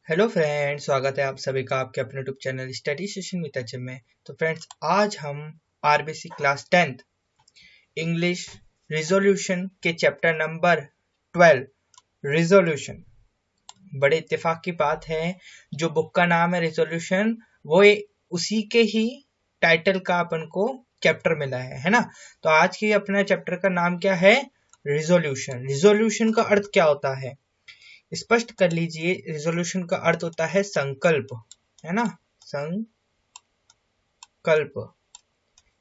Hello friends, स्वागत है आप सभी का आपके अपने YouTube channel study session with HM में। तो फ्रेंड्स, आज हम RBC class 10th English resolution के चैप्टर नंबर 12 रिजोल्यूशन। बड़े इत्तेफाक की बात है, जो बुक का नाम है रिजोल्यूशन, वो उसी के ही टाइटल का अपन को चैप्टर मिला है ना। तो आज के अपना चैप्टर का नाम क्या है? रिजोल्यूशन। रिजोल्यूशन का अर्थ क्या होता है स्पष्ट कर लीजिए। रिजोल्यूशन का अर्थ होता है संकल्प, है ना। संकल्प,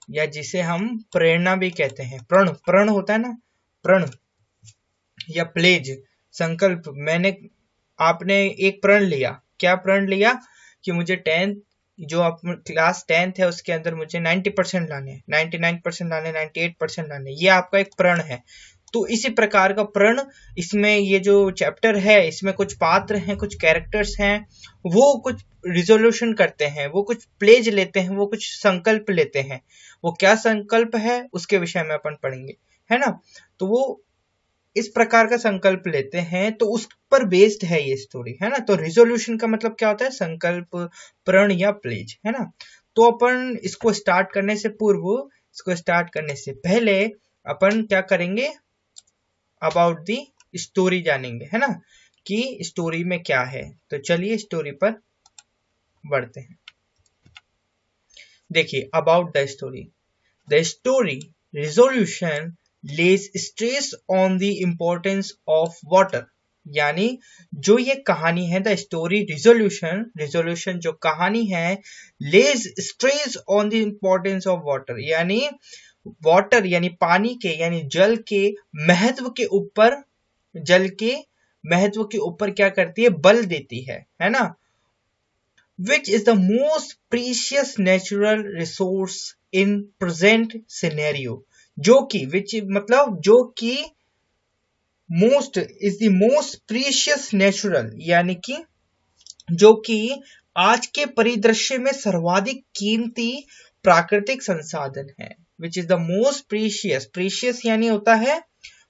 या जिसे हम प्रेरणा भी कहते हैं। प्रण प्रण होता है ना, प्रण या प्लेज। संकल्प, आपने एक प्रण लिया। क्या प्रण लिया? कि मुझे 10th, जो आप क्लास 10th है उसके अंदर मुझे 90% लाने, 99% लाने, 98% लाने। ये आपका एक प्रण है। तो इसी प्रकार का प्रण इसमें, ये जो चैप्टर है इसमें कुछ पात्र हैं, कुछ कैरेक्टर्स हैं, वो कुछ रिजोल्यूशन करते हैं, वो कुछ प्लेज लेते हैं, वो कुछ संकल्प लेते हैं। वो क्या संकल्प है उसके विषय में अपन पढ़ेंगे, है ना। तो वो इस प्रकार का संकल्प लेते हैं, तो उस पर बेस्ड है ये स्टोरी, है ना। तो रिजोल्यूशन का मतलब क्या होता है? संकल्प, प्रण या प्लेज, है ना। तो अपन इसको स्टार्ट करने से पूर्व, इसको स्टार्ट करने से पहले अपन क्या करेंगे? अबाउट द स्टोरी जानेंगे, है ना, कि स्टोरी में क्या है। तो चलिए स्टोरी पर बढ़ते हैं। देखिए, about the story. The story resolution lays stress on the importance of water. यानी जो ये कहानी है, द स्टोरी रिजोल्यूशन, रिजोल्यूशन जो कहानी है, lays stress on the importance of water, यानी वाटर यानी पानी के, यानी जल के महत्व के ऊपर, जल के महत्व के ऊपर क्या करती है? बल देती है ना। Which is the most precious natural resource in present scenario। जो कि which मतलब जो कि most is the most precious natural, यानी कि जो कि आज के परिदृश्य में सर्वाधिक कीमती प्राकृतिक संसाधन है। Which is the most precious, precious यानी होता है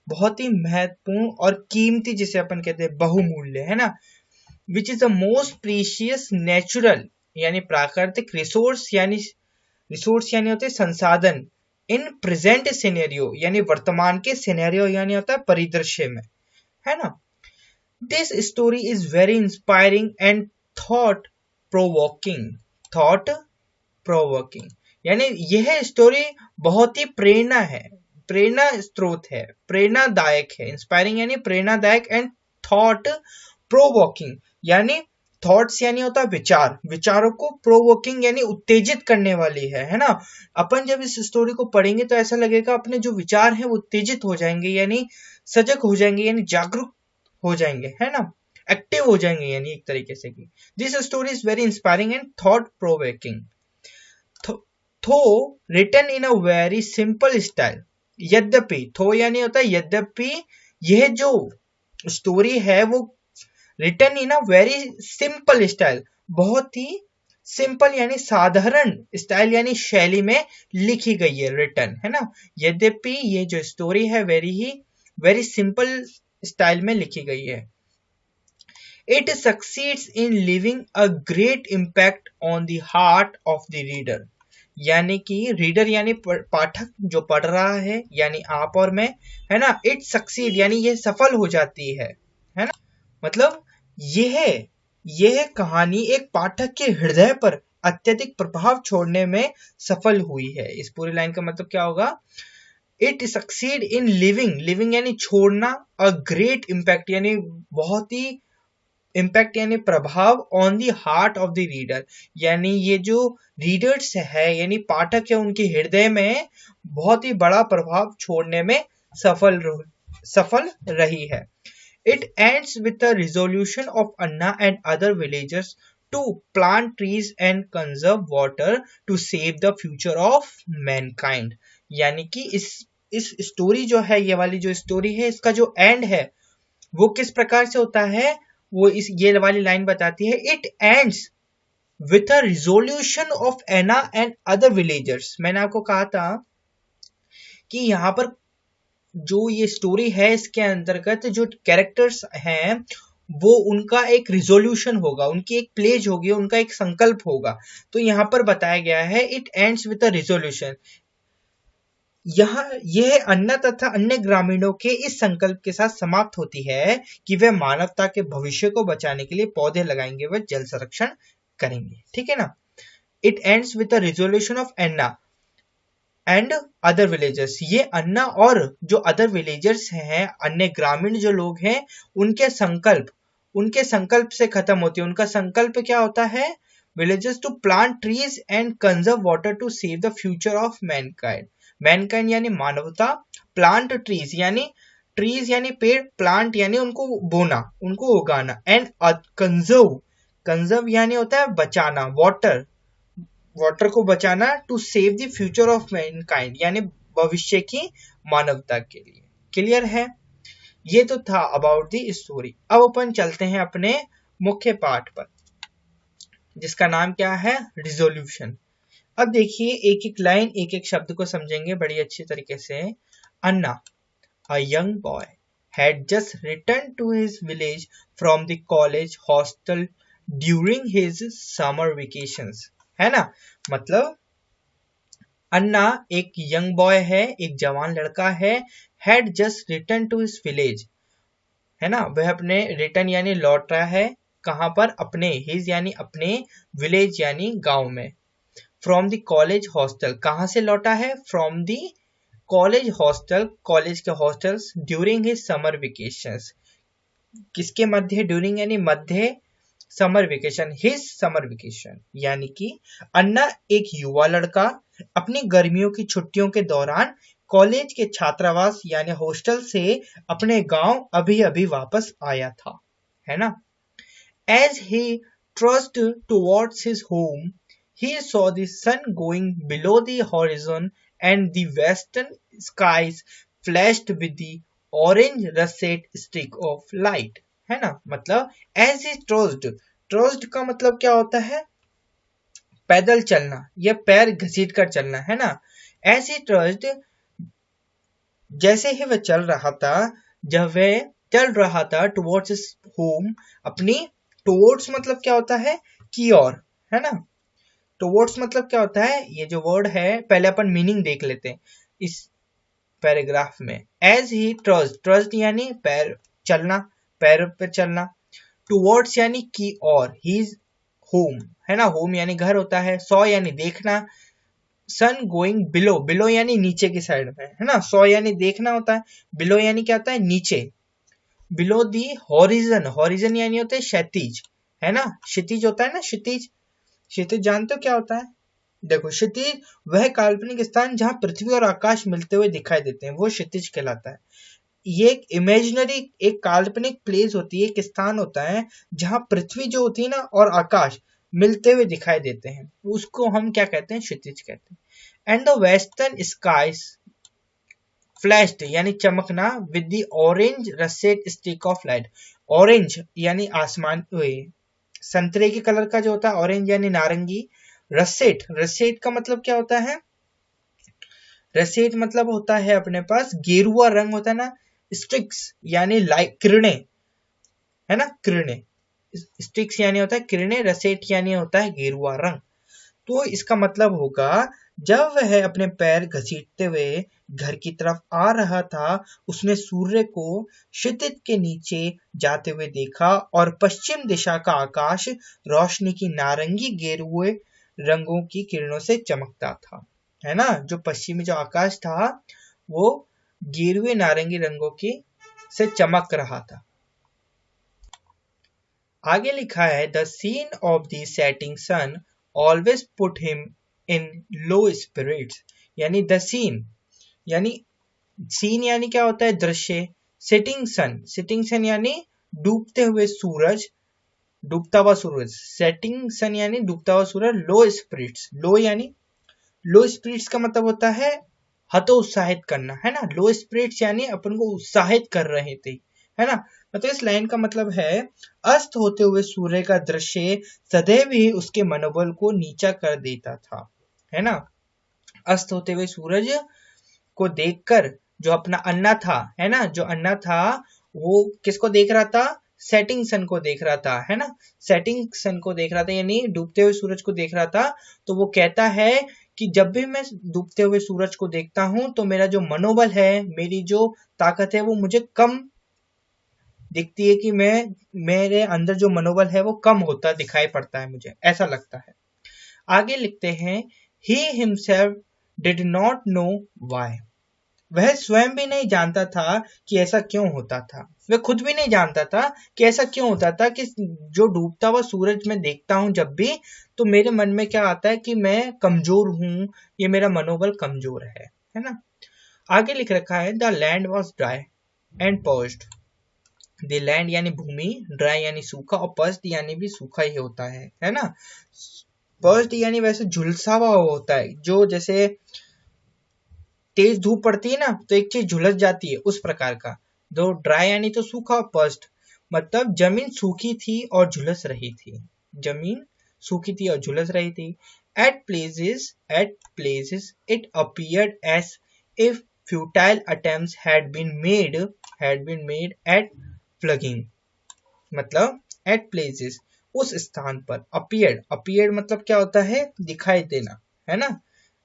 बहुत ही महत्वपूर्ण और कीमती, जिसे अपन कहते हैं बहुमूल्य, है ना। Which is the most precious natural यानी प्राकृतिक रिसोर्स, यानी होते संसाधन, इन प्रेजेंट सिनेरियो यानी वर्तमान के सिनेरियो, यानी होता है परिदृश्य में, है ना। This story is very inspiring and thought provoking. Thought provoking यानी यह स्टोरी बहुत ही प्रेरणा है, प्रेरणा स्रोत है, प्रेरणादायक है। इंस्पायरिंग यानी प्रेरणादायक, एंड थॉट प्रोवोकिंग यानी थॉट्स यानी होता है विचार, विचारों को प्रोवोकिंग यानी उत्तेजित करने वाली है ना। अपन जब इस स्टोरी को पढ़ेंगे तो ऐसा लगेगा अपने जो विचार हैं वो उत्तेजित हो जाएंगे, यानी सजग हो जाएंगे, यानी जागरूक हो जाएंगे, है ना, एक्टिव हो जाएंगे, यानी एक तरीके से कि this story is very inspiring and thought provoking, though written in a very simple style. यद्यपि, थो यानी होता है यद्यपि, यह जो स्टोरी है वो written in a very simple style, बहुत ही सिंपल यानी साधारण स्टाइल यानी शैली में लिखी गई है, रिटन, है ना। यद्यपि ये जो स्टोरी है वेरी सिंपल स्टाइल में लिखी गई है। It succeeds in living a great impact on the heart of the reader. यानी कि रीडर यानी पाठक जो पढ़ रहा है, यानी आप और मैं, है ना। इट सक्सीड यानी यह सफल हो जाती है ना। मतलब यह कहानी एक पाठक के हृदय पर अत्यधिक प्रभाव छोड़ने में सफल हुई है। इस पूरी लाइन का मतलब क्या होगा? इट सक्सीड इन लिविंग यानी छोड़ना, अ ग्रेट इम्पैक्ट यानी बहुत ही इम्पैक्ट यानी प्रभाव, on the heart of the reader यानी ये जो रीडर्स है यानी पाठक है उनके हृदय में बहुत ही बड़ा प्रभाव छोड़ने में सफल रही है। It ends with the resolution of Anna and other villagers to plant trees and conserve water to save the future of mankind। यानी कि इस स्टोरी जो है, ये वाली जो स्टोरी है, इसका जो एंड है वो किस प्रकार से होता है, वो ये वाली लाइन बताती है। It ends with a resolution of Anna and other villagers. मैंने आपको कहा था कि यहाँ पर जो ये स्टोरी है इसके अंतर्गत जो कैरेक्टर्स हैं वो उनका एक रिजोल्यूशन होगा, उनकी एक प्लेज होगी, उनका एक संकल्प होगा। तो यहाँ पर बताया गया है it ends with a resolution. यहाँ यह अन्ना तथा अन्य ग्रामीणों के इस संकल्प के साथ समाप्त होती है कि वे मानवता के भविष्य को बचाने के लिए पौधे लगाएंगे, व जल संरक्षण करेंगे। ठीक है ना। It ends with the resolution of Anna and other villagers. ये अन्ना और जो अदर विलेजर्स हैं, अन्य ग्रामीण जो लोग हैं, उनके संकल्प से खत्म होती है। उनका संकल्प क्या होता है? Villagers to plant trees and conserve water to save the future of mankind. Mankind यानी मानवता, प्लांट ट्रीज यानी पेड़, प्लांट यानी उनको बोना, उनको उगाना, एंड कंजर्व यानी होता है बचाना, वाटर को बचाना, to save the future of mankind यानी भविष्य की मानवता के लिए। क्लियर है? ये तो था अबाउट द स्टोरी। अब अपन चलते हैं अपने मुख्य पाठ पर, जिसका नाम क्या है? रिजोल्यूशन। अब देखिए एक एक लाइन, एक एक शब्द को समझेंगे बड़ी अच्छी तरीके से। अन्ना, a young boy, had just returned to his village from the college hostel during his summer vacations। है ना। मतलब अन्ना एक यंग बॉय है, एक जवान लड़का है। had just returned to his village, है ना। वह अपने रिटर्न यानी लौट रहा है, कहां पर? अपने, हिज यानी अपने, विलेज यानी गांव में। फ्रॉम द कॉलेज हॉस्टल, कहां से लौटा है? From the college hostel, college के hostels, during his summer vacations. किसके मध्य? ड्यूरिंग यानी मध्य, summer vacation, his summer vacation. यानी कि अन्ना एक युवा लड़का अपनी गर्मियों की छुट्टियों के दौरान कॉलेज के छात्रावास यानी हॉस्टल से अपने गांव अभी अभी वापस आया था, है ना। As he trudged towards his home, he saw the sun going below the horizon and the western skies flashed with the orange russet streak of light। है ना। मतलब as he trudged का मतलब क्या होता है? पैदल चलना या पैर घसीट कर चलना, है ना। as he trudged, जैसे ही वह चल रहा था, जब वह चल रहा था टुवर्ड्स हिज होम, अपनी, टुवर्ड्स मतलब क्या होता है? की ओर, है ना। टुवर्ड्स मतलब क्या होता है? ये जो वर्ड है पहले अपन मीनिंग देख लेते हैं इस पैराग्राफ में। एज ही ट्रस्ट यानी पैर चलना, पैर पे चलना। टुवर्ड्स यानी की ओर, हीज होम, है ना। होम यानी घर होता है। सॉ यानी देखना। सन गोइंग बिलो, बिलो यानी नीचे की साइड में, है ना। सॉ यानी देखना होता है, बिलो यानी क्या होता है? नीचे। बिलो दी हॉरिजन, हॉरिजन यानी होता है क्षैतिज, है ना। क्षितिज होता है ना, क्षितिज। क्षितिज जानते हो क्या होता है? देखो, क्षितिज वह काल्पनिक स्थान जहां पृथ्वी और आकाश मिलते हुए दिखाई देते हैं, वो क्षितिज कहलाता है। ये एक इमेजिनरी, एक काल्पनिक प्लेस होती है, एक स्थान होता है जहां पृथ्वी जो होती है ना और आकाश मिलते हुए दिखाई देते हैं, उसको हम क्या कहते हैं? क्षितिज कहते हैं। And the western skies flashed यानी चमकना, with the orange russet streak of light. Orange यानी आसमान, संतरे के कलर का जो होता है, ऑरेंज यानी नारंगी। रसेट, रसेट का मतलब क्या होता है? रसेट मतलब होता है अपने पास गेरुआ रंग होता है ना। स्टिक्स यानी लाइट, किरणें, है ना, किरणें। स्टिक्स यानी होता है किरणें, रसेट यानी होता है गेरुआ रंग। तो इसका मतलब होगा जब वह अपने पैर घसीटते हुए घर की तरफ आ रहा था, उसने सूर्य को क्षितिज के नीचे जाते हुए देखा और पश्चिम दिशा का आकाश रोशनी की नारंगी गेरुए रंगों की किरणों से चमकता था, है ना। जो पश्चिमी जो आकाश था वो गेरुए नारंगी रंगों की से चमक रहा था। आगे लिखा है the scene of the setting sun always put him in low spirits. यानी द सीन यानी क्या होता है? दृश्य। सेटिंग सन यानी डूबते हुए सूरज, डूबता हुआ सूरज। सेटिंग सन यानी डूबता हुआ सूरज। लो स्पिरिट्स, लो स्पिरिट्स का मतलब होता है हतोत्साहित करना, है ना। लो स्पिरिट्स यानी अपन को उत्साहित कर रहे थे, है ना। मतलब इस लाइन का मतलब है अस्त होते हुए सूर्य का दृश्य सदैव ही उसके मनोबल को नीचा कर देता था, है ना। अस्त होते हुए सूरज को देखकर जो अपना अन्ना था, है ना, जो अन्ना था वो किसको देख रहा था? सेटिंग सन को देख रहा था, है ना, सेटिंग सन को देख रहा था यानी डूबते हुए सूरज को देख रहा था। तो वो कहता है कि जब भी मैं डूबते हुए सूरज को देखता हूं तो मेरा जो मनोबल है, मेरी जो ताकत है वो मुझे कम दिखती है, कि मेरे अंदर जो मनोबल है वो कम होता दिखाई पड़ता है, मुझे ऐसा लगता है। आगे लिखते हैं, he himself did not know why। वह स्वयं भी नहीं जानता था कि ऐसा क्यों होता था। वह खुद भी नहीं जानता था कि ऐसा क्यों होता था, कि जो डूबता हुआ सूरज मैं देखता हूं जब भी, तो मेरे मन में क्या आता है कि मैं कमजोर हूं, ये मेरा मनोबल कमजोर है ना। आगे लिख रखा है, the land was dry and parched. The land यानी भूमि, ड्राई यानी सूखा, और पर्च्ड यानी भी सूखा ही होता है ना। पर्च्ड यानी वैसे झुलसा हुआ होता है, जो जैसे तेज धूप पड़ती है ना तो एक चीज झुलस जाती है, उस प्रकार का। दो ड्राई यानी तो सूखा, पर्च्ड मतलब जमीन सूखी थी और झुलस रही थी, जमीन सूखी थी और झुलस रही थी। At places it appeared as if futile attempts had been made at plugging. मतलब एट प्लेसेस उस स्थान पर, अपीयर्ड मतलब क्या होता है, दिखाई देना, है ना।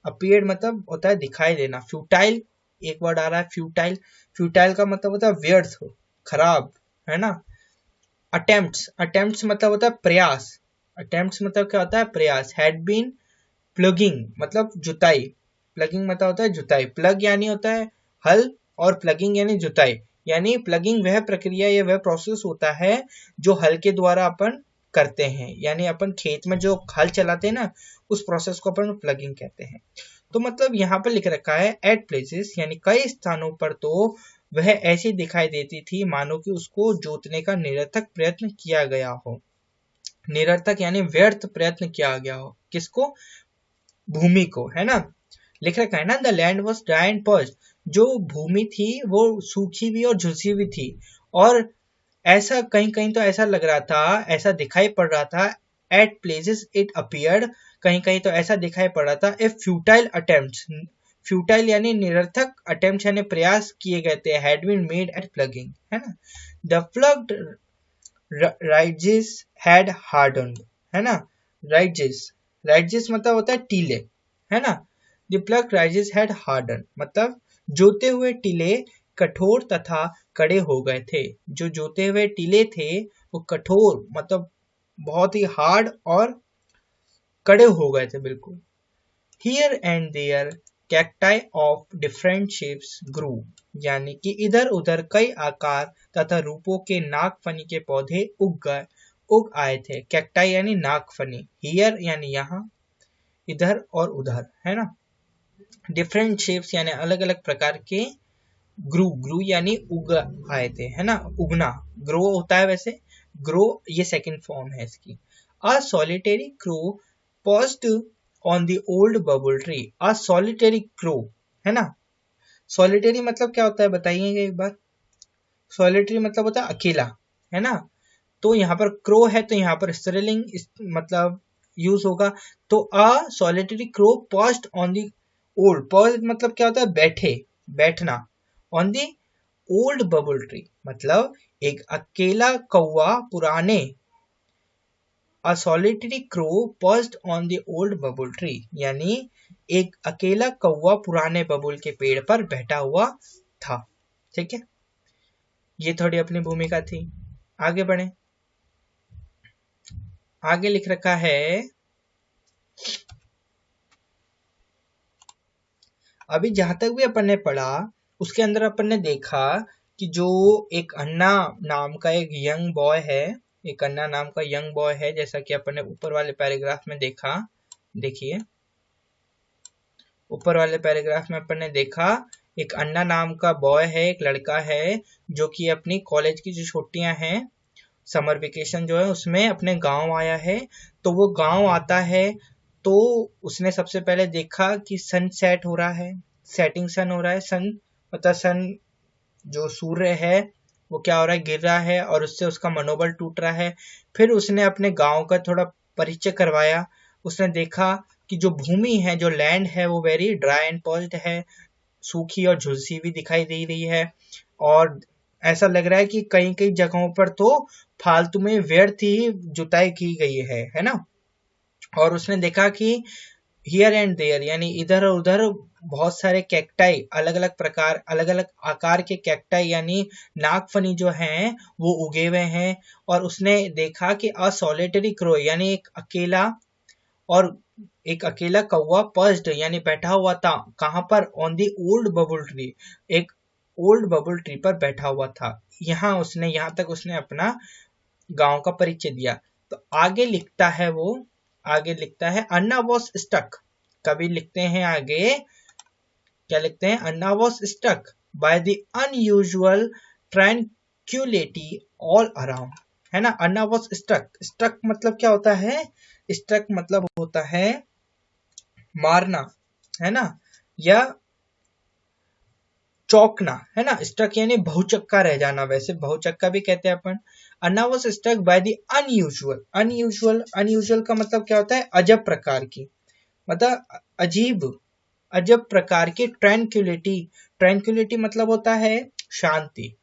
अपीयर्ड मतलब होता है दिखाई देना। फ्यूटाइल एक वर्ड आ रहा है, फ्यूटाइल का मतलब होता है व्यर्थ, खराब, है ना। अटेम्प्ट्स मतलब होता है प्रयास, अटेम्प्ट्स मतलब क्या होता है, प्रयास। हैड बीन प्लगिंग मतलब जुताई, प्लगिंग मतलब होता है जुताई। प्लग यानी होता है हल और प्लगिंग यानी जुताई। यानी प्लगिंग वह प्रक्रिया या वह प्रोसेस होता है जो हल के द्वारा अपन करते हैं, यानी अपन खेत में जो हल चलाते हैं ना, उस प्रोसेस को अपन प्लगिंग कहते हैं। तो मतलब यहाँ पर लिख रखा है एट प्लेसेस यानी कई स्थानों पर, तो वह ऐसी दिखाई देती थी मानो कि उसको जोतने का निरर्थक प्रयत्न किया गया हो। निरर्थक यानी व्यर्थ प्रयत्न किया गया हो, किसको, भूमि को, है ना। लिख रखा है ना, the land was dry and parched. जो भूमि थी वो सूखी भी और झुलसी भी थी, और ऐसा कहीं कहीं तो ऐसा लग रहा था, ऐसा दिखाई पड़ रहा था। एट प्लेसेस इट अपीयर्ड, कहीं कहीं तो ऐसा दिखाई पड़ रहा था। इफ फ्यूटाइल अटेम्प्ट्स, फ्यूटाइल यानी निरर्थक, अटेम्प्ट यानी प्रयास किए गए थे, had been made at plugging, है ना। The plugged rises had hardened, है ना। राइजेस मतलब होता है टीले, है ना। The plugged rises had hardened मतलब जोते हुए टीले कठोर तथा कड़े हो गए थे। जो जोते हुए टीले थे वो कठोर मतलब बहुत ही हार्ड और कड़े हो गए थे बिल्कुल। Here and there cacti of different shapes grew, यानी कि इधर उधर कई आकार तथा रूपों के नागफनी के पौधे उग आए थे। कैक्टाई यानी नागफनी, हियर यानी यहाँ, इधर और उधर, है ना। डिफरेंट शेप्स यानी अलग अलग प्रकार के, ग्रू यानी उग आए थे, है ना, उगना, ग्रो होता है वैसे, ग्रो ये सेकंड फॉर्म है इसकी। अ solitary crow paused on the old babul tree. A solitary crow, है ना। सॉलिटरी मतलब क्या होता है बताइएगा एक बार। सॉलिटरी मतलब होता है अकेला, है ना। तो यहाँ पर क्रो है तो यहाँ पर स्त्रीलिंग मतलब यूज होगा। तो a solitary crow paused on the old, pause मतलब क्या होता है, बैठे, बैठना। On the old babul tree मतलब एक अकेला कौवा पुराने, a solitary crow perched on the old babul tree यानी एक अकेला कौवा पुराने बबुल के पेड़ पर बैठा हुआ था। ठीक है, ये थोड़ी अपनी भूमिका थी। आगे बढ़े, आगे लिख रखा है, अभी जहां तक भी अपन ने पढ़ा उसके अंदर अपन ने देखा कि जो एक अन्ना नाम का एक यंग बॉय है, एक अन्ना नाम का यंग बॉय है, जैसा कि अपन ने ऊपर वाले पैराग्राफ में देखा। देखिए ऊपर वाले पैराग्राफ में अपन ने देखा एक अन्ना नाम का बॉय है, एक लड़का है, जो कि अपनी कॉलेज की जो छुट्टियां हैं, समर वेकेशन जो है उसमें अपने गांव आया है। तो वो गांव आता है तो उसने सबसे पहले देखा कि सन सेट हो रहा है, सेटिंग सन हो रहा है। सन मतलब सन जो सूर्य है वो क्या हो रहा है, गिर रहा है, और उससे उसका मनोबल टूट रहा है। फिर उसने अपने गांव का थोड़ा परिचय करवाया। उसने देखा कि जो भूमि है, जो लैंड है, वो वेरी ड्राई एंड पर्च्ड है, सूखी और झुलसी भी दिखाई दे रही है। और ऐसा लग रहा है कि कई कई जगहों पर तो फालतू में व्यर्थ ही जुताई की गई है ना। और उसने देखा कि हियर एंड देयर यानी इधर और उधर बहुत सारे कैक्टाई, अलग अलग प्रकार अलग अलग आकार के कैक्टाई यानी नागफनी जो हैं वो उगे हुए हैं। और उसने देखा कि अ सॉलिटरी क्रो यानी एक अकेला कौवा पर्च्ड यानी बैठा हुआ था। कहां पर? On the old babul tree, एक ओल्ड बबल ट्री पर बैठा हुआ था। यहाँ तक उसने अपना गांव का परिचय दिया। तो आगे लिखता है अन्ना वॉज स्टक। कभी लिखते हैं आगे, क्या लिखते हैं? Anna was stuck by the unusual tranquility all around, है ना। अन्ना वॉज स्टक, स्टक मतलब क्या होता है? स्टक मतलब होता है मारना, है ना, या चौंकना, है ना। स्टक यानी बहुचक्का रह जाना, वैसे बहुचक्का भी कहते हैं अपन। Anna was stuck by the unusual, unusual का मतलब क्या होता है? अजब प्रकार की, मतलब अजब प्रकार की ट्रैंक्विलिटी मतलब होता है शांति।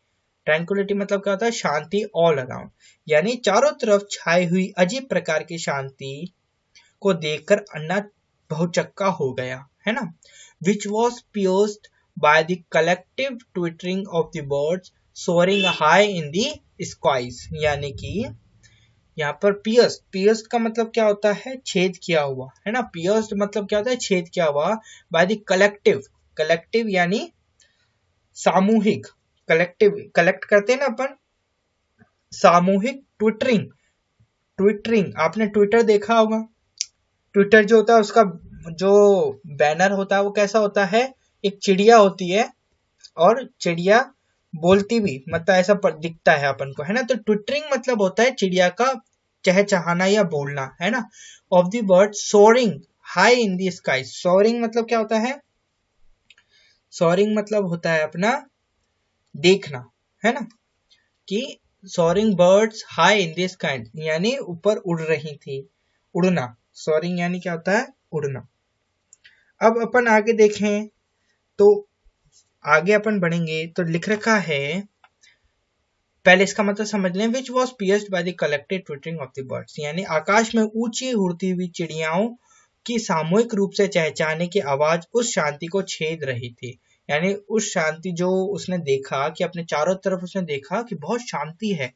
ट्रैंक्विलिटी मतलब क्या होता है? शांति ऑल अराउंड, यानी चारों तरफ छाई हुई अजीब प्रकार की शांति को देखकर अन्ना बहुचक्का हो गया, है ना। Which was pierced by the collective twittering of the birds soaring high in the skies, यानी कि यहाँ पर पियर्स्ड का मतलब क्या होता है? छेद किया हुआ, है ना। पियर्स्ड मतलब क्या होता है? छेद किया हुआ। बाय द कलेक्टिव यानी सामूहिक, कलेक्ट करते हैं ना अपन, सामूहिक ट्विटरिंग आपने ट्विटर देखा होगा। ट्विटर जो होता है उसका जो बैनर होता है वो कैसा होता है? एक चिड़िया होती है और चिड़िया बोलती भी, मतलब ऐसा दिखता है अपन को, है ना। तो ट्विटरिंग मतलब होता है चिड़िया का चहचहाना या बोलना, है ना। Of the bird soaring high in the sky. Soaring मतलब क्या होता है? सोरिंग मतलब होता है अपना देखना, है ना, कि soaring birds high in the sky यानी ऊपर उड़ रही थी, उड़ना। सोरिंग यानी क्या होता है? उड़ना। अब अपन आगे देखें तो आगे अपन बढ़ेंगे तो लिख रखा है, पहले इसका मतलब समझ लें। Which was pierced by the collective twittering of the birds, यानी आकाश में ऊंची उड़ती हुई चिड़ियाओं की सामूहिक रूप से चहचहाने की आवाज उस शांति को छेद रही थी। यानी उस शांति जो उसने देखा कि अपने चारों तरफ उसने देखा कि बहुत शांति है,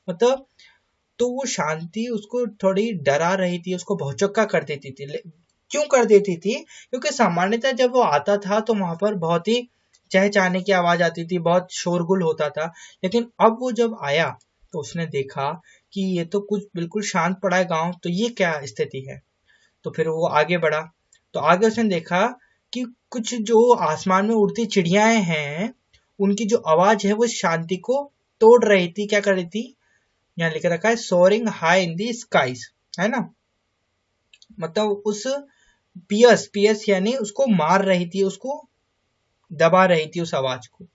मतलब तो वो शांति उसको थोड़ी डरा रही थी, उसको भौचक्का कर देती थी। क्यों कर देती थी? क्योंकि सामान्यतः जब वो आता था तो वहां पर बहुत ही चहचहाने की आवाज आती थी, बहुत शोरगुल होता था। लेकिन अब वो जब आया तो उसने देखा कि ये तो कुछ बिल्कुल शांत पड़ा है गांव, तो ये क्या स्थिति है। तो फिर वो आगे बढ़ा, तो आगे उसने देखा कि कुछ जो आसमान में उड़ती चिड़ियाएं हैं उनकी जो आवाज है वो शांति को तोड़ रही थी। क्या कर रही थी? यहाँ लिख रखा है soaring high in the skies, है ना, मतलब उस पियर्स यानी उसको मार रही थी, उसको दबा रही थी उस आवाज को।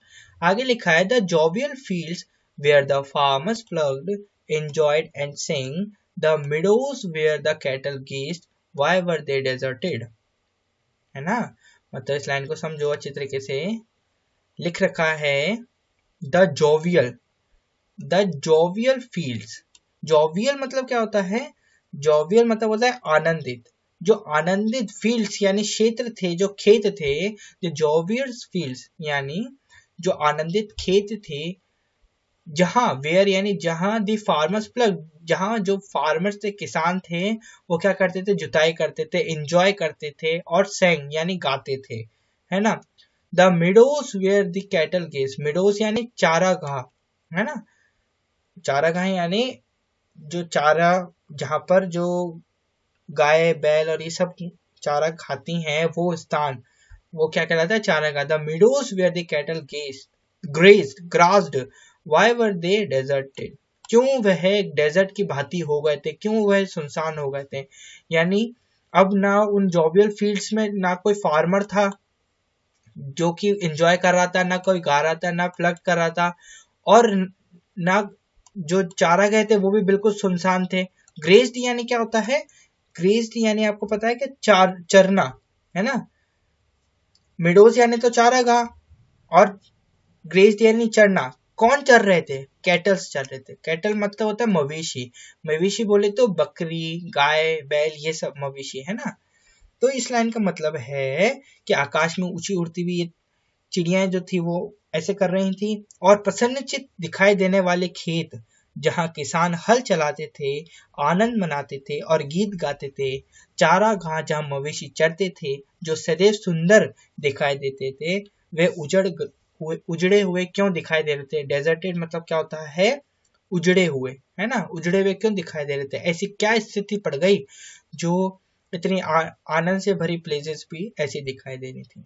आगे लिखा है the jovial fields where the farmers plugged enjoyed and sing the meadows where the cattle gazed why were they deserted, है ना। मतलब इस लाइन को समझो अच्छी तरीके से। लिख रखा है द जोवियल फील्ड्स। जोवियल मतलब क्या होता है? जोवियल मतलब होता है आनंदित। जो आनंदित फील्ड्स यानी क्षेत्र थे, जो खेत थे, जो जोवियल फील्ड्स यानी जो आनंदित खेत थे, जहां वेयर यानी जहां दी फार्मर्स प्लग, जहां जो फार्मर्स थे, किसान थे, वो क्या करते थे? जुताई करते थे, एंजॉय करते थे, और सेंग यानी गाते थे, है ना। The meadows where the cattle gaze, meadows यानी चारागाह, है ना। चारागाह यानी जो चारा, जहां पर जो गाय बैल और ये सब चारा खाती हैं वो स्थान, वो क्या कहलाता है? चारागाह। The meadows where the cattle grassed why were they deserted, क्यों वह डेजर्ट की भांति हो गए थे, क्यों वह सुनसान हो गए थे। यानी अब ना उन जोवियल फील्ड्स में ना कोई फार्मर था जो कि एंजॉय कर रहा था, ना कोई गा रहा था, ना प्लग कर रहा था, और ना जो चारागाह थे वो भी बिल्कुल सुनसान थे। ग्रेज्ड यानी क्या होता है? ग्रेज्ड यानी आपको पता है कि चरना, है ना। मिडोज यानी तो चारागाह और ग्रेज्ड यानी चरना। कौन चल रहे थे? कैटल्स चल रहे थे। कैटल मतलब होता है मवेशी। मवेशी बोले तो बकरी, गाय, बैल, ये सब मवेशी है ना। तो इस लाइन का मतलब है कि आकाश में ऊंची उड़ती हुई ये चिड़ियाएं जो थी वो ऐसे कर रही थी, और प्रसन्नचित दिखाई देने वाले खेत जहां किसान हल चलाते थे, आनंद मनाते थे और गीत गाते थे, चारागाह जहां मवेशी चरते थे, जो सदैव सुंदर दिखाई देते थे, वे उजड़े हुए क्यों दिखाई दे रहे थे? डेजर्टेड मतलब क्या होता है? उजड़े हुए, है ना। उजड़े हुए क्यों दिखाई दे रहे थे? ऐसी क्या स्थिति पड़ गई जो इतनी आनंद से भरी प्लेसेस भी ऐसी दिखाई दे रही थी?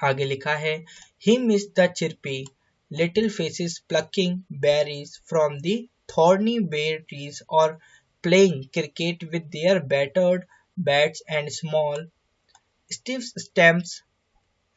आगे लिखा है, he miss the chirpy little faces plucking berries from the thorny bare trees or playing cricket with their battered bats and small stiff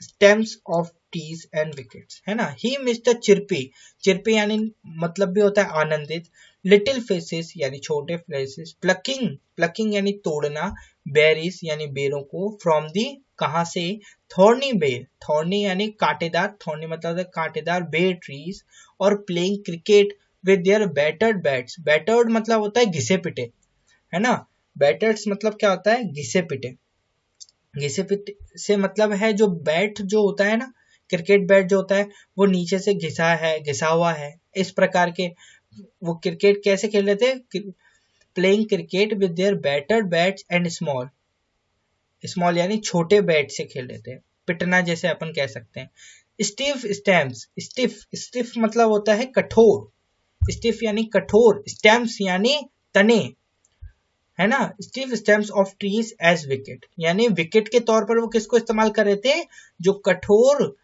stems of trees and wickets, है ना। ही मिस्टर चिरपी, चिरपी यानी मतलब भी होता है आनंदित, लिटिल फेसेस यानी छोटे फेसेस, प्लकिंग, प्लकिंग यानी तोड़ना, बेरीज यानी बेरों को, फ्रॉम दी कहाँ से, थॉर्नी बेर, थॉर्नी यानी कांटेदार, थॉर्नी मतलब होता है कांटेदार, बेर ट्रीज, और playing cricket with their battered bats, battered मतलब होता है घिसे पिटे, है ना। बैटर्स मतलब क्या होता है? घिसे पिटे। घिसे पिटे से मतलब है जो बैट जो होता है ना, क्रिकेट बैट जो होता है वो नीचे से घिसा है, घिसा हुआ है, इस प्रकार के। वो क्रिकेट कैसे खेल रहे थे? Playing cricket with their battered bats and small, small यानी छोटे बैट से खेल रहे थे, पिटना जैसे अपन कह सकते हैं। स्टिफ स्टेम्स, स्टिफ, स्टिफ मतलब होता है कठोर, स्टिफ यानी कठोर, स्टेम्स यानी तने, है ना। Stiff stems of trees as wicket, यानी विकेट के तौर पर वो किसको इस्तेमाल कर रहे थे? जो कठोर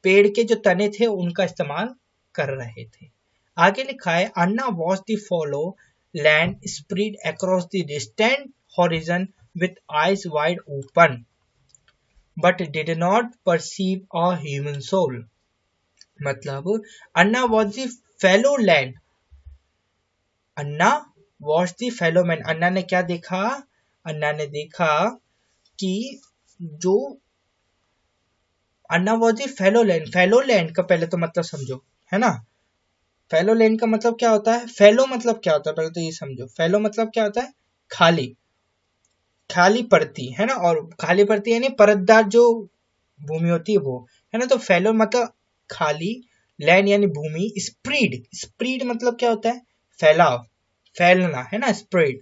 पेड़ के जो तने थे उनका इस्तेमाल कर रहे थे। आगे लिखा है, Anna watch the fallow land spread across the distant horizon with eyes wide open but did not perceive a human soul। मतलब अन्ना was the fellow land, Anna was the fellow man, अन्ना ने क्या देखा? अन्ना ने देखा कि जो अन्ना was the fellow land, fellow land का पहले तो मतलब समझो, है ना। फेलो लैंड का मतलब क्या होता है? फेलो मतलब क्या होता है पहले तो ये समझो। फेलो मतलब क्या होता है? खाली, खाली पड़ती, है ना। और खाली पड़ती यानी परतदार जो भूमि होती है वो, है ना। तो फेलो मतलब खाली, लैंड यानी भूमि, स्प्रीड, स्प्रीड मतलब क्या होता है? फैलाव, फैलना, है ना, स्प्रेड।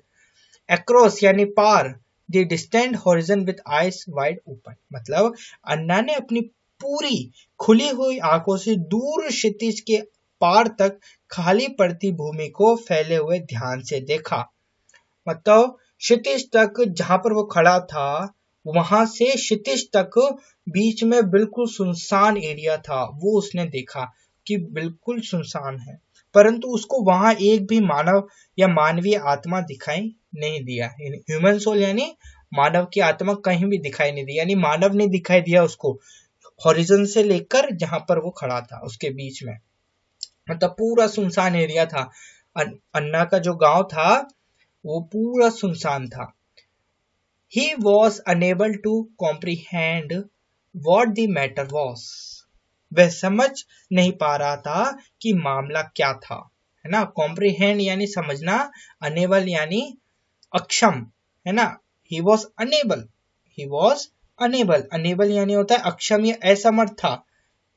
अक्रॉस यानी पार, the distant horizon with eyes wide open, मतलब अन्ना ने अपनी पूरी खुली हुई आंखों से दूर क्षितिज के पार तक खाली पड़ती भूमि को फैले हुए ध्यान से देखा। मतलब क्षितिज तक जहां पर वो खड़ा था वहां से क्षितिज तक बीच में बिल्कुल सुनसान एरिया था, वो उसने देखा कि बिल्कुल सुनसान है, परंतु उसको वहां एक भी मानव या मानवीय आत्मा दिखाई नहीं दिया। ह्यूमन सोल यानी मानव की आत्मा कहीं भी दिखाई नहीं दी, यानी मानव नहीं दिखाई दिया उसको हॉरिजन से लेकर जहां पर वो खड़ा था उसके बीच में, मतलब पूरा सुनसान एरिया था। अन्ना का जो गांव था वो पूरा सुनसान था। He was unable to comprehend what the matter was। वह समझ नहीं पा रहा था कि मामला क्या था, है ना। comprehend यानी समझना, unable यानी अक्षम, है ना। He was unable, he was unable, unable यानी होता है अक्षम या असमर्थ था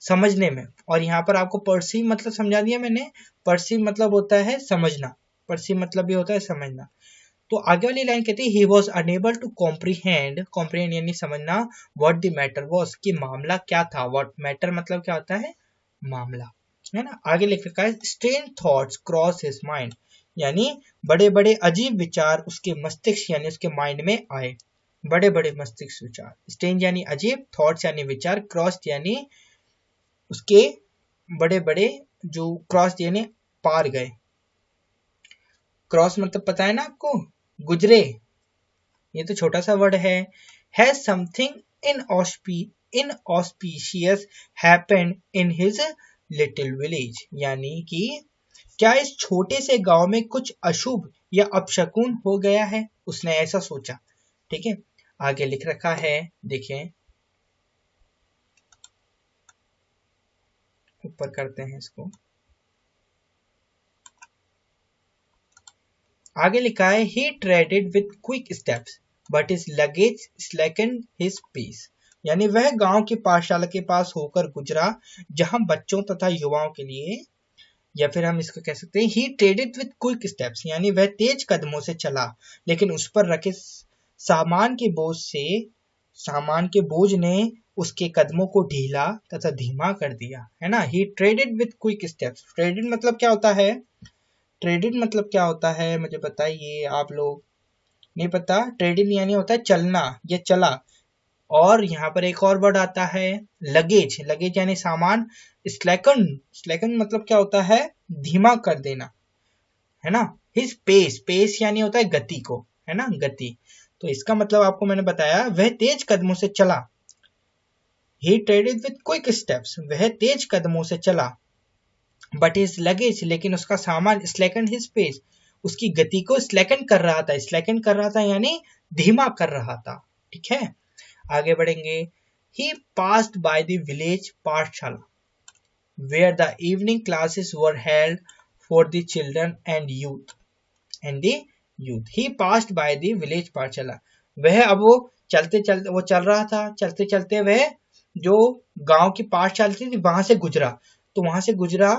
समझने में। और यहाँ पर आपको परसीव मतलब समझा दिया मैंने। परसीव मतलब होता है समझना, परसीव मतलब भी होता है समझना। तो आगे वाली लाइन कहती है, he was unable to comprehend, comprehend यानी समझना, व्हाट द मैटर वॉज, कि मामला क्या था। व्हाट मैटर मतलब क्या होता है? मामला, है ना। आगे लिख रखा है, strange thoughts cross his mind, यानी बड़े बड़े अजीब विचार उसके मस्तिष्क यानी उसके माइंड में आए। बड़े बड़े मस्तिष्क विचार, स्ट्रेंज यानी अजीब, थॉट्स यानी विचार, क्रॉस यानी उसके बड़े बड़े, जो क्रॉस यानी पार गए। क्रॉस मतलब पता है ना आपको? गुजरे, ये तो छोटा सा वर्ड है। Has something inauspicious happened in his little village, यानी कि क्या इस छोटे से गांव में कुछ अशुभ या अपशकुन हो गया है, उसने ऐसा सोचा। ठीक है, आगे लिख रखा है, देखें, ऊपर करते हैं इसको। आगे लिखा है he treaded with quick steps but his luggage slackened his pace, यानी वह गांव की पाठशाला के पास होकर गुजरा जहां बच्चों तथा युवाओं के लिए, या फिर हम इसको कह सकते हैं ही ट्रेडेड विथ क्विक स्टेप्स, यानी वह तेज कदमों से चला लेकिन उस पर रखे सामान के बोझ ने उसके कदमों को ढीला तथा धीमा कर दिया, है ना। He treaded with quick steps, treaded मतलब क्या होता है, ट्रेडेड मतलब क्या होता है मुझे बताइए आप लोग। नहीं पता? ट्रेडेड यानी होता है चलना, ये चला। और यहाँ पर एक और वर्ड आता है लगेज, लगेज यानी सामान। स्लेकन, स्लेकन मतलब क्या होता है, धीमा कर देना, है ना। हिज पेस, पेस यानी होता है गति को, है ना, गति। तो इसका मतलब आपको मैंने बताया, वह तेज कदमों से चला। ही ट्रेडेड विथ क्विक स्टेप्स, वह तेज कदमों से चला। बट हिज लगेज, लेकिन उसका सामान स्लेकन हिज पेस, उसकी गति को स्लेकन कर रहा था। स्लेकन कर रहा था यानी धीमा कर रहा था, ठीक है। आगे बढ़ेंगे। ही पास्ड बाय द विलेज पाठशाला where the evening classes were held for the children and the youth. He passed by the village पाठशाला, वह अब वो चल रहा था, चलते चलते वह जो गांव की पाठशाला थी वहां से गुजरा। तो वहां से गुजरा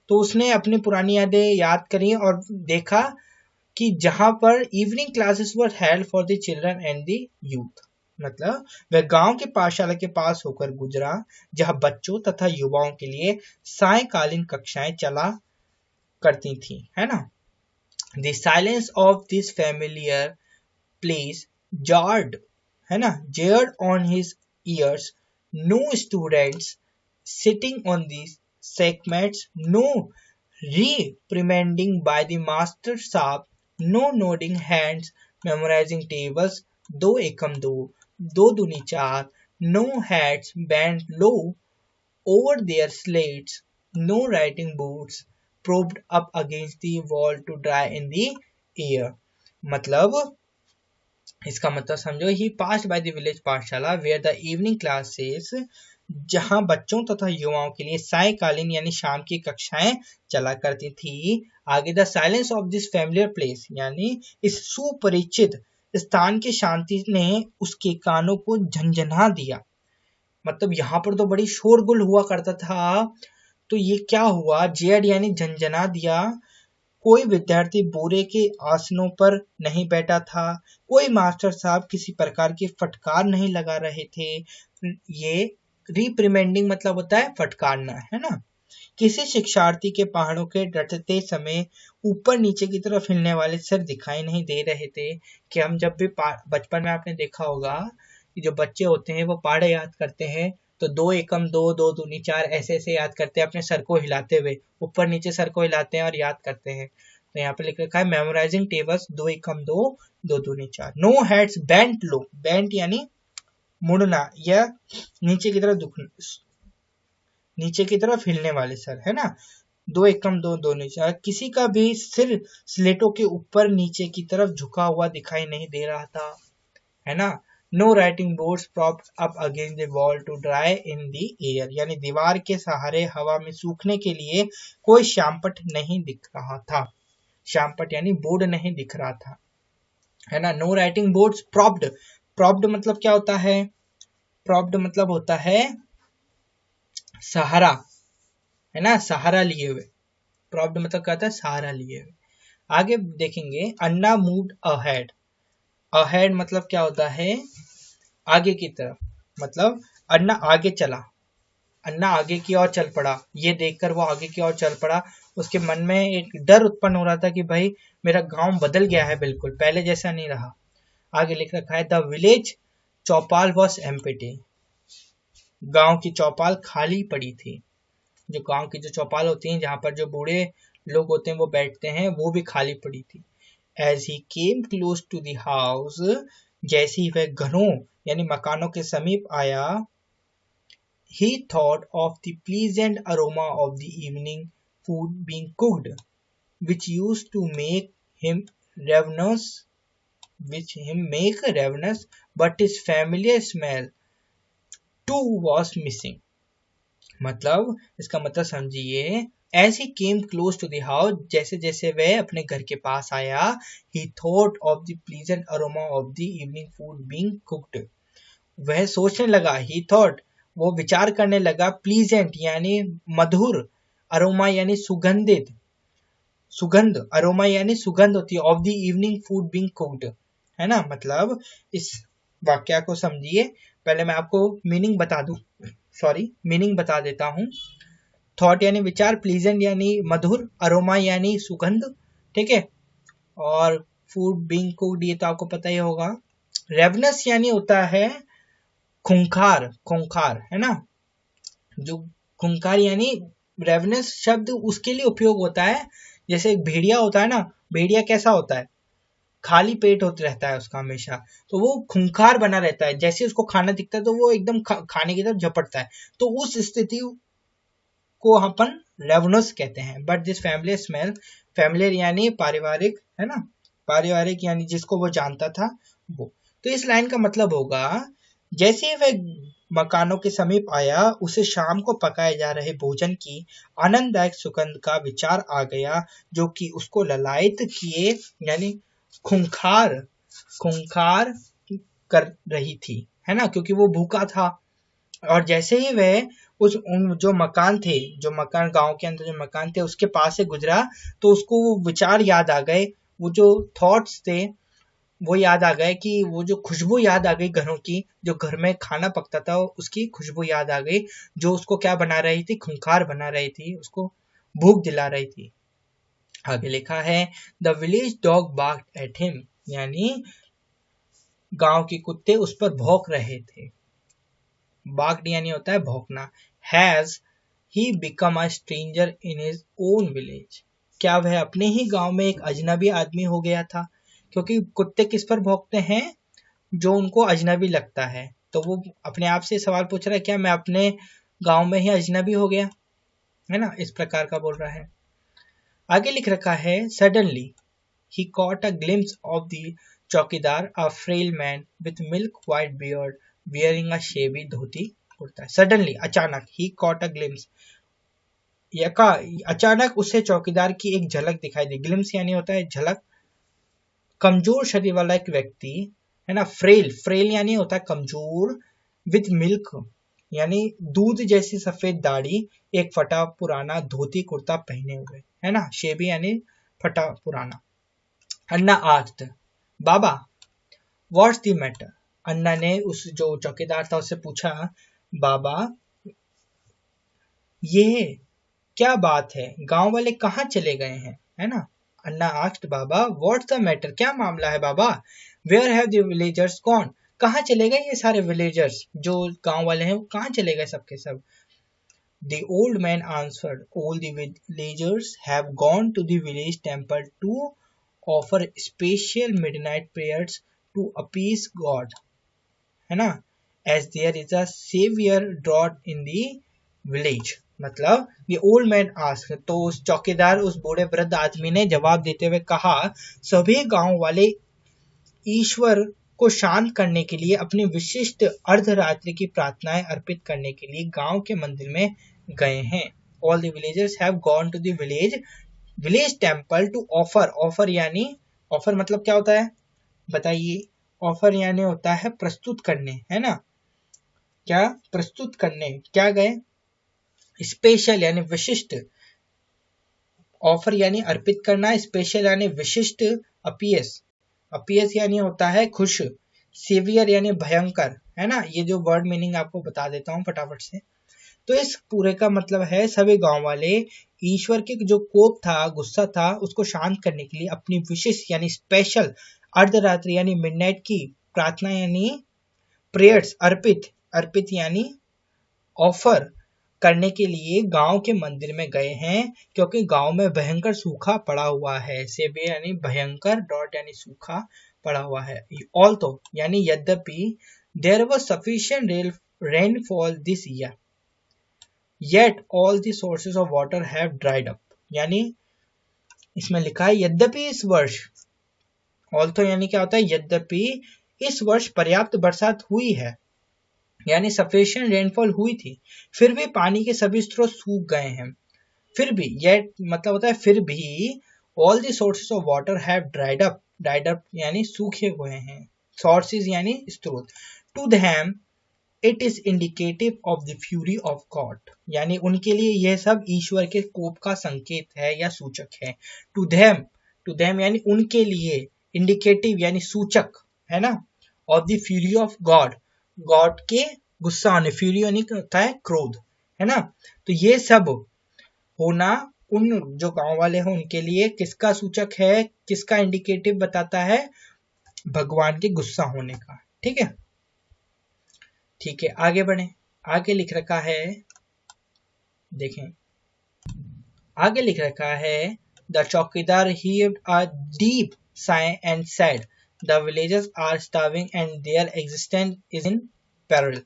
तो उसने अपनी पुरानी यादें याद करी और देखा कि जहां पर evening classes were held for the children and the youth, मतलब वह गांव के पाठशाला के पास होकर गुजरा जहां बच्चों तथा युवाओं के लिए सायकालीन कक्षाएं चला करती थी, है ना। The silence of this familiar place jarred, है ना, jarred on his ears. No students sitting on the segments, no reprimanding by the master साहब, no nodding hands, memorizing tables, दो एकम दो, दो दूनी चार, no hats bent low over their slates, no writing boots propped up against the wall to dry in the air. मतलब इसका मतलब समझो, ही पास्ड बाय द विलेज पाठशाला वेयर द इवनिंग क्लासेस, जहां बच्चों तथा युवाओं के लिए सायकालीन यानी शाम की कक्षाएं चला करती थी। आगे, the silence of this familiar place, यानी इस सुपरिचित स्थान की शांति ने उसके कानों को झंझना दिया। मतलब यहाँ पर तो बड़ी शोरगुल हुआ करता था, तो ये क्या हुआ, जेड यानी झंझना दिया। कोई विद्यार्थी बोरे के आसनों पर नहीं बैठा था, कोई मास्टर साहब किसी प्रकार की फटकार नहीं लगा रहे थे। ये रिप्रिमेंडिंग मतलब होता है फटकारना, है ना। किसी शिक्षार्थी के पहाड़ों के डटते समय ऊपर नीचे की तरफ हिलने वाले सिर दिखाई नहीं दे रहे थे। कि हम जब भी बचपन में आपने देखा होगा कि जो बच्चे होते हैं वो पहाड़े याद करते हैं तो दो एकम दो, दो दूनी चार ऐसे ऐसे याद करते हैं, अपने सर को हिलाते हुए ऊपर नीचे सर को हिलाते हैं और याद करते हैं। तो यहाँ पे लिख रखा है मेमोराइजिंग टेबल्स, दो एकम दो, दो दूनी चार। नो हेड्स बेंट लो, बेंट यानी मुड़ना या नीचे की तरफ दुखना, नीचे की तरफ हिलने वाले सर, है ना। दो एकम दो, दो नीचे, किसी का भी सिर स्लेटों के ऊपर नीचे की तरफ झुका हुआ दिखाई नहीं दे रहा था, है ना। No writing boards propped up against the wall to dry in the air, यानी दीवार के सहारे हवा में सूखने के लिए कोई श्यामपट नहीं दिख रहा था। श्यामपट यानी बोर्ड नहीं दिख रहा था, है ना। No writing boards propped, propped मतलब क्या होता है, प्रॉप्ड मतलब होता है सहारा, है ना, सहारा लिए हुए। प्रॉप्ड मतलब क्या होता है, सहारा लिए हुए। आगे देखेंगे, अन्ना मूव्ड अहेड, अहेड मतलब क्या होता है, आगे की तरफ, मतलब अन्ना आगे चला, अन्ना आगे की ओर चल पड़ा। ये देखकर वो आगे की ओर चल पड़ा। उसके मन में एक डर उत्पन्न हो रहा था कि भाई मेरा गांव बदल गया है, बिल्कुल पहले जैसा नहीं रहा। आगे लिख रखा है the village Chaupal was empty, गांव की चौपाल खाली पड़ी थी। जो गांव की जो चौपाल होती है जहां पर जो बूढ़े लोग होते हैं वो बैठते हैं, वो भी खाली पड़ी थी। As he came close to the house, जैसे ही वह घरों यानी मकानों के समीप आया, he thought of the pleasant aroma of the evening food being cooked, which used to make him ravenous, but his familiar smell too was missing. मतलब इसका मतलब समझिए, as he came close to the house, जैसे जैसे वह अपने घर के पास आया, he thought of the pleasant aroma of the evening food being cooked. वह सोचने लगा, ही थॉट, वो विचार करने लगा, प्लीजेंट यानी मधुर, अरोमा यानी सुगंधित, सुगंध, अरोमा यानी सुगंध होती है, of the evening food being cooked, है ना। मतलब इस वाक्य को समझिए, पहले मैं आपको मीनिंग बता दूं, सॉरी मीनिंग बता देता हूं। थॉट यानी विचार, प्लीजेंट यानी मधुर, अरोमा यानी सुगंध, ठीक है। और फूड बीइंग कुक्ड ये तो आपको पता ही होगा। रेवनस यानी होता है खूंखार, खूंखार, है ना। जो खूंखार यानी रेवनस शब्द उसके लिए उपयोग होता है, जैसे एक भेड़िया होता है ना, भेड़िया कैसा होता है, खाली पेट होता रहता है उसका हमेशा, तो वो खूंखार बना रहता है, जैसे उसको खाना दिखता है तो वो एकदम खाने की तरफ झपटता है, तो उस स्थिति को अपन रेवनस कहते हैं। But this family smell, familiar यानी पारिवारिक, है ना, पारिवारिक यानी जिसको वो जानता था वो। तो इस लाइन का मतलब होगा, जैसे ही वह मकानों के समीप आया, उसे शाम को पकाए जा रहे भोजन की आनंददायक सुगंध का विचार आ गया, जो कि उसको ललायत किए यानी खूंखार, खूंखार कर रही थी, है ना, क्योंकि वो भूखा था। और जैसे ही वह उस उन जो मकान थे, जो मकान गांव के अंदर जो मकान थे उसके पास से गुजरा, तो उसको वो विचार याद आ गए, वो जो थॉट्स थे वो याद आ गए, कि वो जो खुशबू याद आ गई घरों की, जो घर में खाना पकता था उसकी खुशबू याद आ गई, जो उसको क्या बना रही थी, खूंखार बना रही थी, उसको भूख दिला रही थी। आगे लिखा है, the village dog barked at him, यानी गांव के कुत्ते उस पर भौंक रहे थे। बार्क्ड यानी होता है भौंकना। Has he become a stranger in his own village, क्या वह अपने ही गांव में एक अजनबी आदमी हो गया था, क्योंकि कुत्ते किस पर भौंकते हैं, जो उनको अजनबी लगता है, तो वो अपने आप से सवाल पूछ रहा है, क्या मैं अपने गांव में ही अजनबी हो गया, है ना, इस प्रकार का बोल रहा है। आगे लिख रखा है, suddenly he caught a glimpse of the चौकीदार, a frail man with milk white beard, wearing a shabby dhoti kurta. Suddenly, अचानक, he caught a glimpse, यका अचानक उसे चौकीदार की एक झलक दिखाई दी। ग्लिम्स यानी होता है झलक। कमजोर शरीर वाला एक व्यक्ति, है ना, फ्रेल, फ्रेल यानी होता है कमजोर, विथ मिल्क यानी दूध जैसी सफेद दाढ़ी, एक फटा पुराना धोती कुर्ता पहने हुए, है ना, शेबी यानी फटा पुराना। Anna asked, baba, what's the matter, Anna ने उस जो चौकीदार था उससे पूछा, बाबा ये क्या बात है, गांव वाले कहाँ चले गए हैं, है ना। Anna asked, baba what's the matter, क्या मामला है बाबा, where have the villagers gone, कहाँ चले गए ये सारे विलेजर्स, जो गांव वाले हैं वो कहाँ चले गए सबके सब। The old man answered, all the villagers have gone to the village temple to offer special midnight prayers to appease God, है ना, as there is a severe drought in the village। मतलब the old man asked, तो उस चौकीदार, उस बूढ़े वृद्ध आदमी ने जवाब देते हुए कहा, सभी गांव वाले ईश्वर को शांत करने के लिए अपनी विशिष्ट अर्धरात्रि की प्रार्थनाएं अर्पित करने के लिए गांव के मंदिर में गए हैं। All the villagers have gone to the village temple to offer, offer यानी, ऑफर मतलब क्या होता है बताइए, ऑफर यानी होता है प्रस्तुत करने, है ना, क्या प्रस्तुत करने, क्या गए, स्पेशल यानी विशिष्ट, ऑफर यानी अर्पित करना, स्पेशल यानी विशिष्ट, अपीयस, अपीयस यानी होता है खुश, सीवियर यानी भयंकर, है ना। ये जो वर्ड मीनिंग आपको बता देता हूँ फटाफट से। तो इस पूरे का मतलब है, सभी गांव वाले ईश्वर के जो कोप था, गुस्सा था, उसको शांत करने के लिए अपनी विशेष यानी स्पेशल अर्धरात्रि यानी मिडनाइट की प्रार्थना यानी प्रेयर्स, अर्पित, अर्पित यानी ऑफर करने के लिए गांव के मंदिर में गए हैं, क्योंकि गांव में भयंकर सूखा पड़ा हुआ है। सेबे यानी भयंकर, डॉट यानी सूखा पड़ा हुआ है। ऑल्थो यानी यद्यपि, there was sufficient rainfall this year, yet all the sources of water have dried up, यानी इसमें लिखा है यद्यपि इस वर्ष, ऑल्थो यानी क्या होता है, यद्यपि इस वर्ष पर्याप्त बरसात हुई है, यानी सफिशिएंट रेनफॉल हुई थी, फिर भी पानी के सभी स्रोत सूख गए हैं। फिर भी यह मतलब होता है फिर भी all the sources of water have dried up यानी सूखे हुए हैं, सोर्सेज यानी स्रोत। To them it is indicative of the fury of God, यानी उनके लिए यह सब ईश्वर के कोप का संकेत है या सूचक है। टू देम यानी उनके लिए, इंडिकेटिव यानी सूचक है ना, of the fury of God, God के गुस्सा होने, फ्यूरी यानी होता है क्रोध, है ना। तो ये सब होना उन जो गांव वाले हैं उनके लिए किसका सूचक है, किसका इंडिकेटिव बताता है, भगवान के गुस्सा होने का। ठीक है, ठीक है, आगे बढ़े। आगे लिख रखा है, देखें आगे लिख रखा है, द चौकीदार heaved a deep sigh and said, the villagers are starving and their existence is in peril।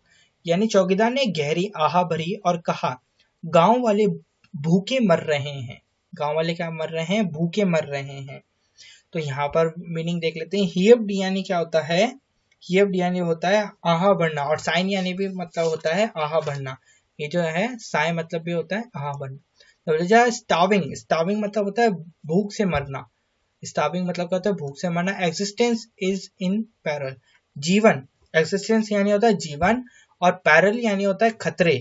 यानी चौकीदार ने गहरी आह भरी और कहा, गांव वाले भूखे मर रहे हैं। गांव वाले क्या मर रहे हैं, भूखे मर रहे हैं। तो यहाँ पर मीनिंग देख लेते हैं। हियब्ड यानी क्या होता है, हियब्ड यानी होता है आहा भरना, और साइन यानी भी मतलब होता है आहा भरना। ये जो है साइन मतलब भी होता है आहा भरना। स्टार्विंग, स्टार्विंग मतलब होता है भूख से मरना, स्टार्विंग मतलब क्या होता है, भूख से मरना। एग्जिस्टेंस इज इन पैरल, जीवन, एग्जिस्टेंस यानी होता है जीवन, और पैरल यानी होता है खतरे,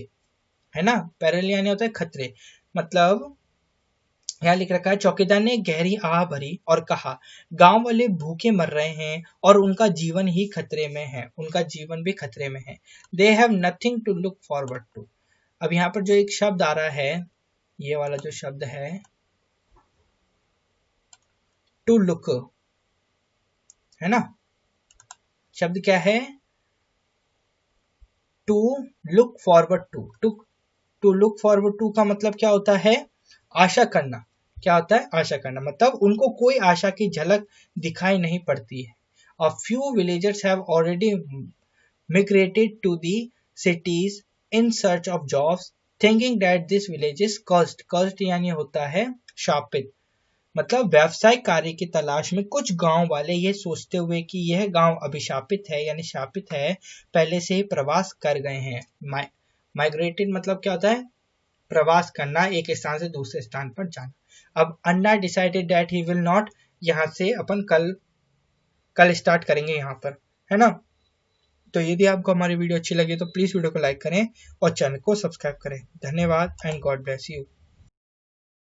है ना। पैरल यानी होता है खतरे, मतलब यहाँ लिख रखा है, चौकीदार ने गहरी आह भरी और कहा, गांव वाले भूखे मर रहे हैं और उनका जीवन ही खतरे में है, उनका जीवन भी खतरे में है। They have nothing to look forward to. अब यहाँ पर जो एक शब्द आ रहा है, ये वाला जो शब्द है टू लुक, है ना, शब्द क्या है, to look forward to. To look forward to का मतलब क्या होता है, आशा करना। क्या होता है, आशा करना, मतलब उनको कोई आशा की झलक दिखाई नहीं पड़ती है। A few villagers have already migrated to the cities in search of jobs, thinking that this village is cursed। cursed यानी होता है शापित, मतलब व्यावसायिक कार्य की तलाश में कुछ गांव वाले ये सोचते हुए कि यह गांव अभिशापित है यानी शापित है, पहले से ही प्रवास कर गए हैं। माइग्रेटेड मतलब क्या होता है, प्रवास करना, एक स्थान से दूसरे स्थान पर जाना। अब Anna decided that he will not, यहाँ से अपन कल स्टार्ट करेंगे यहाँ पर, है ना। तो यदि आपको हमारी वीडियो अच्छी लगी तो प्लीज वीडियो को लाइक करें और चैनल को सब्सक्राइब करें। धन्यवाद एंड गॉड ब्लेस यू।